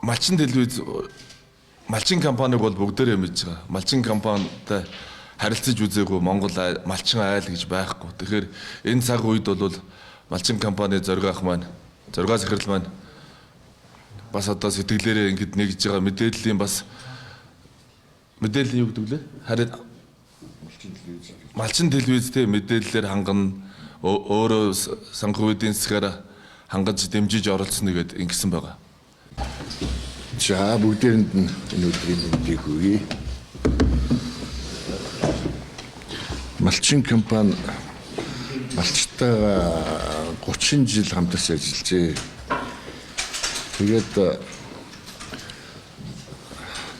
малчин телевиз малчин компаниг бол бүгдээрээ мэдж байгаа. Малчин компанитай харилцаж үзээгүй Монгол малчин айл гэж байхгүй. Тэгэхээр энэ цаг үед бол малчин компани зориг ах маань, зоригоос захирал маань бас одоо сэтгэлээрээ ингэж нэгж байгаа мэдээллийн бас мэдээлэл юу гэдэг лээ? Харин малчин телевизтэй мэдээллээр хангана өөрөө санхүү эдийн засгаар хангаж дэмжиж оролцсон нэгэд ингэсэн байгаа. За бүгдээрэнд нь энэ өдрийн мэндийг хүргэе. Малчин компани малчтайгаа 30 жил хамтарч ажиллажээ. Тэгээд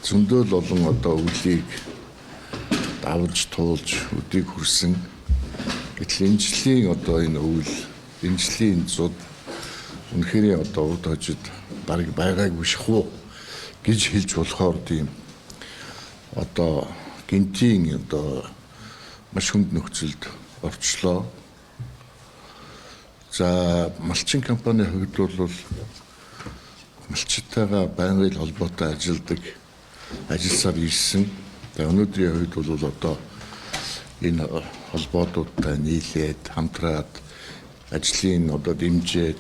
зөндөл олон одоо үлийг давж туулж өдийг хүрсэн. Гэтэл энэ жилийн одоо энэ үйл, энэ жилийн зуд үнэхээр одоо урд хожид бараг байгаагүй шахуу гэж хэлж болохоор тийм одоо гинтийн одоо маш хүнд нөхцөлд орчлоо. За малчин компани хувьд бол малчтайгаа байнгын холбоотой ажилладаг, ажилласаар ирсэн. Тэгээ өнөөдрийн хувьд бол одоо энэ холбоотуудтай нийлээд хамтраад ажлын одоо дэмжиж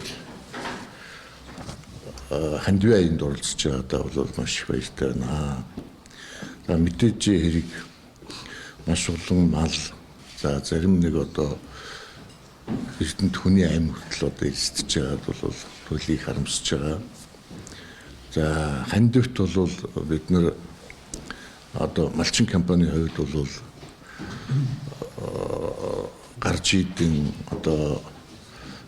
хандваянд оролцож байгаадаа бол маш их баяртай байна. За мэдээж хэрэг маш олон мал, за зарим нэг одоо эрдэнэт хүний амь хүртэл одоо эзэдэж байгаад бол төлийг харамсаж байгаа. За хандивт бол бид нэр одоо малчин компани хувьд бол гарч идэн одоо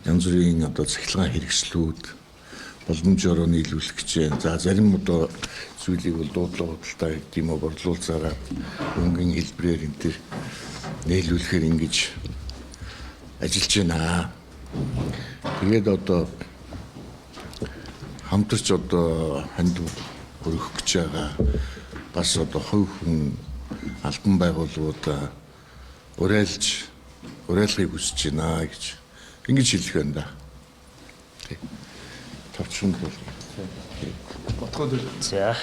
янз бүрийн одоо цахилгаан хэрэгслүүд боломжоор нийлүүлэх гэж байна. За зарим одоо зүйлийг бол дуудлага худалдаа гэдэг юм уу борлуулсараа өнгөн хэлбэрээр энэ төр нийлүүлэхээр ингэж ажиллаж байна. Тэгээд одоо хамтарч одоо ханд өргөх гэж байгаа бас одоо хувь хүн албан байгууллагуудаа уриалгыг хүсэж байна гэж ингэж хэлэх байна да. Товчхон бол. Ботгоод. За